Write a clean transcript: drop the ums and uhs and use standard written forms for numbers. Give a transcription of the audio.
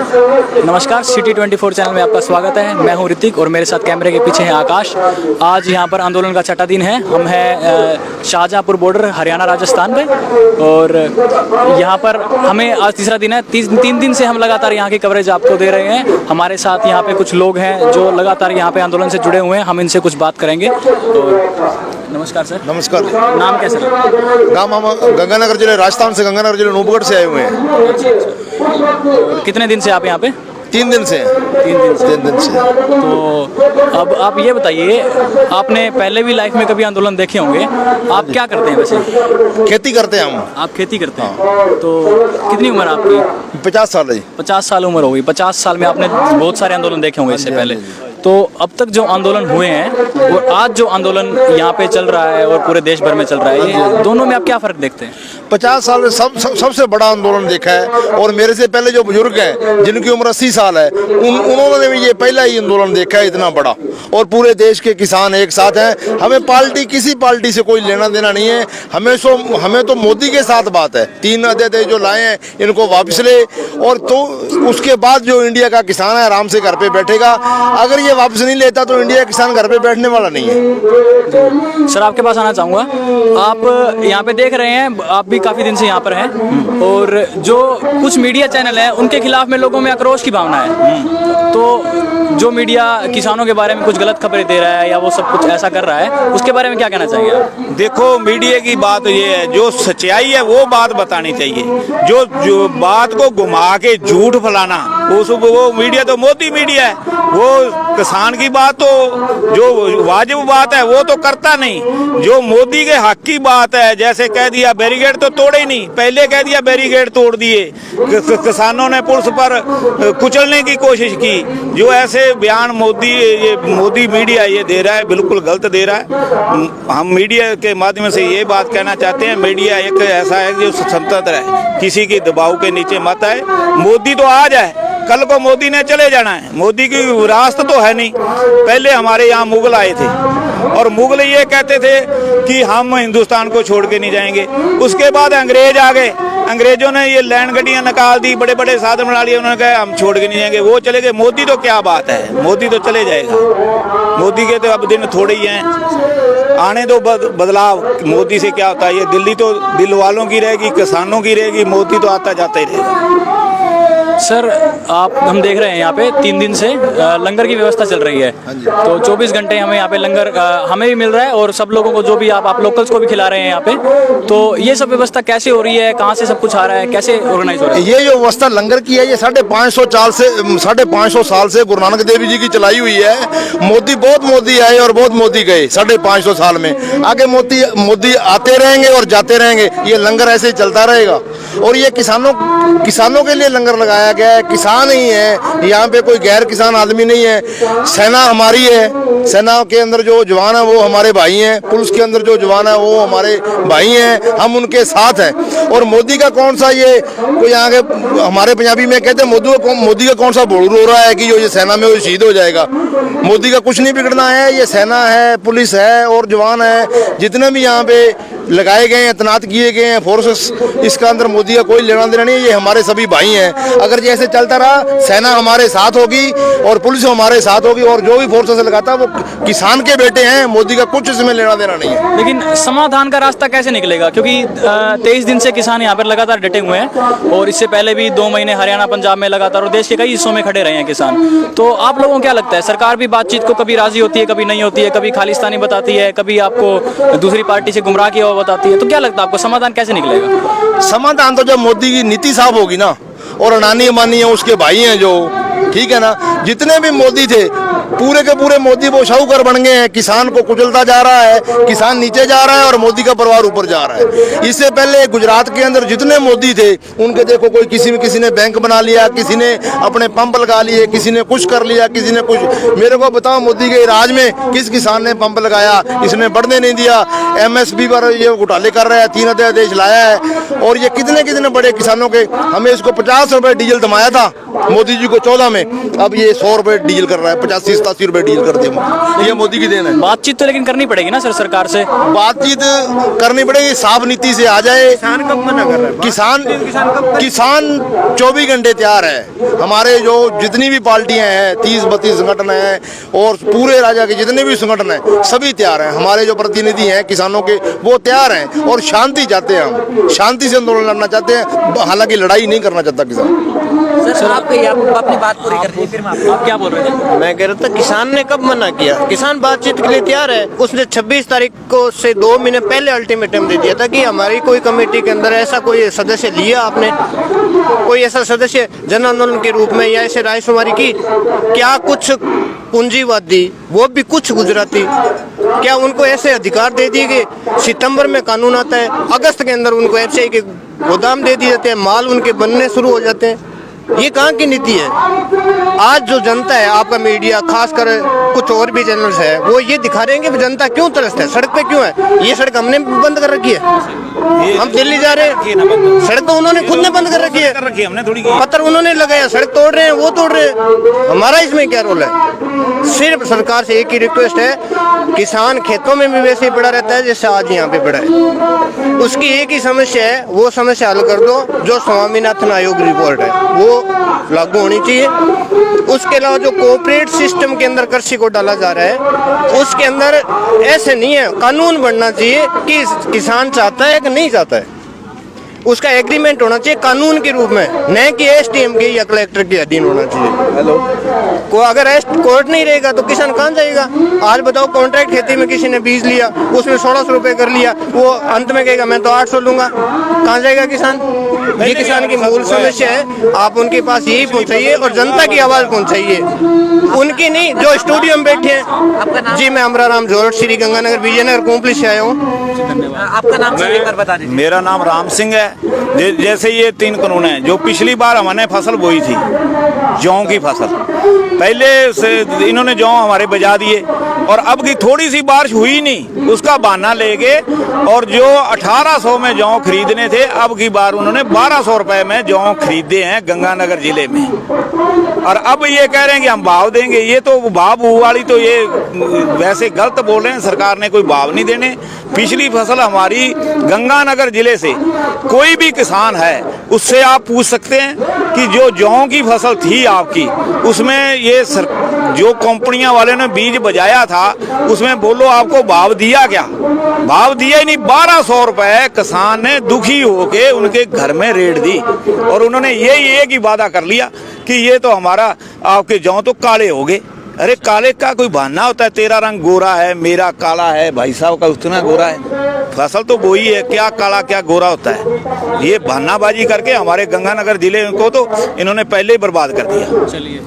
नमस्कार, city 24 channel में आपका स्वागत है। मैं हूं ऋतिक और मेरे साथ कैमरे के पीछे है आकाश। आज यहां पर आंदोलन का छठा दिन है। हम हैं शाहजहांपुर बॉर्डर हरियाणा राजस्थान में और यहां पर हमें आज तीसरा दिन है। तीन दिन से हम लगातार यहां की कवरेज आपको दे रहे हैं। हमारे साथ यहां पे कुछ लोग हैं जो लगातार यहां पे आंदोलन से जुड़े हुए हैं। हम इनसे कुछ बात करेंगे। नमस्कार सर। नमस्कार। नाम कैसे? नाम हम गंगानगर जिले, राजस्थान से गंगानगर जिले नूबगढ़ से आए हुए हैं। कितने दिन से आप यहाँ पे? 3 दिन से। 3 दिन से। तो अब आप ये बताइए, आपने पहले भी लाइफ में कभी आंदोलन देखे होंगे। आप क्या करते हैं वैसे? खेती करते हैं हम। आप खेती करते हैं। तो कितनी उम्र आपकी? 50 साल है। 50 साल उम्र हो गई। 50 साल में आपने बहुत सारे आंदोलन देखे होंगे इससे पहले। तो अब तक जो आंदोलन हुए हैं और आज जो आंदोलन यहाँ पे चल रहा है और पूरे देश भर में चल रहा है, ये दोनों में आप क्या फर्क देखते हैं? 50 साल में सबसे बड़ा आंदोलन देखा है। और मेरे से पहले जो बुजुर्ग हैं जिनकी उम्र 80 साल है, उन्होंने भी ये पहला ही आंदोलन देखा है इतना बड़ा। और पूरे देश के किसान एक साथ हैं। हमें किसी पार्टी से कोई लेना देना नहीं है। हमें तो मोदी के साथ बात है। 3 अध्यादेश जो लाए हैं इनको वापस ले, और तो उसके बाद जो इंडिया का किसान है आराम से घर पे बैठेगा। अगर ये वापस नहीं लेता तो इंडिया किसान घर पे बैठने वाला नहीं है। सर, आपके पास आना चाहूँगा। आप यहाँ पे देख रहे हैं, आप भी काफ़ी दिन से यहाँ पर हैं और जो कुछ मीडिया चैनल हैं उनके खिलाफ में लोगों में आक्रोश की भावना है। तो जो मीडिया किसानों के बारे में कुछ गलत खबरें दे रहा है या वो सब कुछ ऐसा कर रहा है, उसके बारे में क्या कहना चाहेंगे आप? देखो, मीडिया की बात ये है, जो सच्चाई है वो बात बतानी चाहिए। जो बात को घुमा के झूठ फैलाना, वो मीडिया तो मोदी मीडिया है। वो किसान की बात तो जो वाजिब बात है वो तो करता नहीं। जो मोदी के हक की बात है, जैसे कह दिया बैरिकेड तो तोड़े नहीं, पहले कह दिया बैरिकेड तोड़ दिए। किसानों ने पुलिस पर कुचलने की कोशिश की। जो ऐसे बयान मोदी मीडिया ये दे रहा है, बिल्कुल गलत दे रहा है। हम मीडिया के माध्यम से ये बात कहना चाहते हैं, मीडिया एक ऐसा है जो स्वतंत्र है, किसी के दबाव के नीचे मत आए। मोदी तो आ जाए, कल को मोदी ने चले जाना है। मोदी की विरासत तो है नहीं। पहले हमारे यहाँ मुगल आए थे और मुगल ये कहते थे कि हम हिंदुस्तान को छोड़ के नहीं जाएंगे। उसके बाद अंग्रेज आ गए। अंग्रेजों ने ये लैंड गाड़ियाँ निकाल दी, बड़े बड़े साधन बना लिए। उन्होंने कहा हम छोड़ के नहीं जाएंगे, वो चले गए। मोदी तो क्या बात है, मोदी तो चले जाएगा। मोदी के तो अब दिन थोड़े ही हैं। आने दो बदलाव। मोदी से क्या होता है? ये दिल्ली तो दिल वालों की रहेगी, किसानों की रहेगी। मोदी तो आता जाता ही रहेगा। सर, हम देख रहे हैं यहाँ पे 3 दिन से लंगर की व्यवस्था चल रही है। तो 24 घंटे हमें यहाँ पे लंगर हमें भी मिल रहा है और सब लोगों को, जो भी आप लोकल्स को भी खिला रहे हैं यहाँ पे। तो ये सब व्यवस्था कैसे हो रही है? कहाँ से सब कुछ आ रहा है? कैसे ऑर्गेनाइज हो रहा है? ये जो व्यवस्था लंगर की है, ये 550 साल से गुरु नानक देव जी की चलाई हुई है। बहुत मोदी आए और बहुत मोदी गए 550 साल में। आगे मोदी आते रहेंगे और जाते रहेंगे। ये लंगर ऐसे ही चलता रहेगा। और ये किसानों के लिए लंगर लगाया गया है। किसान ही है यहाँ पे, कोई गैर किसान आदमी नहीं है। सेना हमारी है। सेना के अंदर जो जवान है वो हमारे भाई हैं। पुलिस के अंदर जो जवान है वो हमारे भाई हैं। हम उनके साथ हैं। और मोदी का कौन सा, ये कोई यहाँ के हमारे पंजाबी में कहते हैं मोदी का कौन सा बोल रो रहा है कि जो ये सेना में वो शहीद हो जाएगा। मोदी का कुछ नहीं बिगड़ना है। ये सेना है, पुलिस है और जवान है, जितने भी यहाँ पे लगाए गए हैं, तैनात किए गए हैं फोर्सेस, इसका अंदर मोदी का कोई लेना देना नहीं है। ये हमारे सभी भाई हैं। अगर जैसे चलता रहा, सेना हमारे साथ होगी और पुलिस हमारे साथ होगी, और जो भी फोर्सेस लगाता है वो किसान के बेटे हैं। मोदी का कुछ इसमें लेना देना नहीं है। लेकिन समाधान का रास्ता कैसे निकलेगा? क्योंकि 23 दिन से किसान यहाँ पर लगातार डटे हुए हैं और इससे पहले भी 2 महीने हरियाणा पंजाब में लगातार और देश के कई हिस्सों में खड़े रहे हैं किसान। तो आप लोगों को क्या लगता है, सरकार भी बातचीत को कभी राजी होती है, कभी नहीं होती है, कभी खालिस्तानी बताती है, कभी आपको दूसरी पार्टी से गुमराह किया हुआ बताती है। तो क्या लगता है आपको, समाधान कैसे निकलेगा? समाधान तो जब मोदी की नीति साफ होगी ना, और अडानी अंबानी है उसके भाई हैं जो, ठीक है ना, जितने भी मोदी थे पूरे के पूरे मोदी वो शाहूकार बन गए हैं। किसान को कुचलता जा रहा है, किसान नीचे जा रहा है और मोदी का परिवार ऊपर जा रहा है। इससे पहले गुजरात के अंदर जितने मोदी थे उनके देखो, कोई किसी ने बैंक बना लिया, किसी ने अपने पंप लगा लिए, किसी ने कुछ कर लिया, किसी ने कुछ। मेरे को बताओ, मोदी के राज में किस किसान ने पंप लगाया? इसने बढ़ने नहीं दिया। MSP पर ये घोटाले कर रहा है, 3 अध्यादेश लाया है। और ये कितने बड़े किसानों के, हमें इसको 50 रुपए डीजल थमाया था मोदी जी को 14 में, अब ये 100 रुपए डील कर रहा है, 85-87 रुपए डील कर दिया। ये मोदी की देन है। बातचीत तो लेकिन करनी पड़ेगी ना सर सरकार से। बातचीत करनी पड़ेगी, साफ नीति से आ जाए। किसान कब मना कर रहा है? किसान 24 घंटे तैयार है। हमारे जो जितनी भी पार्टियां हैं, 30-32 संगठन हैं और पूरे राज्य के जितने भी संगठन हैं, सभी तैयार हैं। हमारे जो प्रतिनिधि हैं किसानों के, वो तैयार हैं और शांति चाहते हैं। हम शांति से आंदोलन लड़ना चाहते हैं, हालांकि लड़ाई नहीं करना चाहता किसान। सर आप अपनी बात पूरी कर दीजिए, फिर मैं आप क्या बोल रहे थे? मैं कह रहा था किसान ने कब मना किया? किसान बातचीत के लिए तैयार है। उसने 26 तारीख को से 2 महीने पहले अल्टीमेटम दे दिया था कि हमारी कोई कमेटी के अंदर ऐसा कोई सदस्य लिया आपने, कोई ऐसा सदस्य जन आंदोलन के रूप में या ऐसे रायशुमारी की? क्या कुछ पूंजीवादी, वो भी कुछ गुजराती, क्या उनको ऐसे अधिकार दे दिए कि सितंबर में कानून आता है, अगस्त के अंदर उनको एफसीआई के गोदाम दे दिए जाते हैं, माल उनके बनने शुरू हो जाते हैं? ये कहाँ की नीति है? आज जो जनता है, आपका मीडिया खासकर कुछ और भी चैनल्स है, वो ये दिखा रहे हैं कि जनता क्यों तरसता है, सड़क पे क्यों है। ये सड़क हमने बंद कर रखी है, हम दिल्ली जा रहे हैं, सड़क तो उन्होंने खुद ने बंद कर रखी है, हमने थोड़ी पत्थर उन्होंने लगाया, सड़क तोड़ रहे हैं, वो तोड़ रहे हैं। हमारा इसमें क्या रोल है? सिर्फ सरकार से एक ही रिक्वेस्ट है, किसान खेतों में भी वैसे ही पड़ा रहता है जैसे आज यहाँ पे पड़ा है। उसकी एक ही समस्या है, वो समस्या हल कर दो। जो स्वामीनाथन आयोग रिपोर्ट है वो लागू होनी चाहिए। उसके अलावा जो कोऑपरेट सिस्टम के अंदर कृषि को डाला जा रहा है, उसके अंदर ऐसे नहीं है, कानून बनना चाहिए कि किसान चाहता है कि नहीं चाहता है, उसका एग्रीमेंट होना चाहिए कानून के रूप में, न कि एसडीएम के या कलेक्टर के अधीन होना चाहिए। हेलो, को अगर कोर्ट नहीं रहेगा तो किसान कहाँ जाएगा? आज बताओ, कॉन्ट्रैक्ट खेती में किसी ने बीज लिया, उसमें 1600 रुपए कर लिया, वो अंत में कहेगा मैं तो 800 लूंगा, कहाँ जाएगा किसान? ये किसान की मूल समस्या है। आप उनके पास यही पहुंचाइए और जनता की आवाज पहुंचाइए, उनकी नहीं। जो स्टूडियो में बैठे हैं, जी मैं अमराराम जोरट, श्री गंगानगर विजयनगर कोम्पली से आया हूँ। आपका नाम सर एक बार बता दीजिए। मेरा नाम राम सिंह है। जैसे ये 3 कानून हैं, जो पिछली बार हमने फसल बोई थी, जौ की फसल, पहले से इन्होंने जौ हमारे बजा दिए और अब की थोड़ी सी बारिश हुई नहीं, उसका बहाना लेके और जो 1800 में जौ खरीदने थे, अब की बार उन्होंने 1200 रुपए में जौ खरीदे हैं गंगानगर जिले में। और अब ये कह रहे हैं कि हम भाव देंगे। ये तो भाव वाली तो ये वैसे गलत बोल रहे हैं। सरकार ने कोई भाव नहीं देने। पिछली फसल हमारी गंगानगर जिले से कोई भी किसान है, उससे आप पूछ सकते हैं कि जो जौ की फसल थी आपकी, उसमें ये जो कंपनियां वाले ने बीज बजाया था, उसमें बोलो आपको भाव दिया क्या? भाव दिया ही नहीं। 1200 रुपए किसान ने दुखी होके उनके घर में रेट दी और उन्होंने यही एक ही वादा कर लिया कि ये तो हमारा आपके जौ तो काले हो गए। अरे काले का कोई बहाना होता है? तेरा रंग गोरा है, मेरा काला है, भाई साहब का उतना गोरा है। फसल तो बोई है, क्या काला क्या गोरा होता है? ये बहानाबाजी करके हमारे गंगानगर जिले को तो इन्होंने पहले ही बर्बाद कर दिया। चलिए।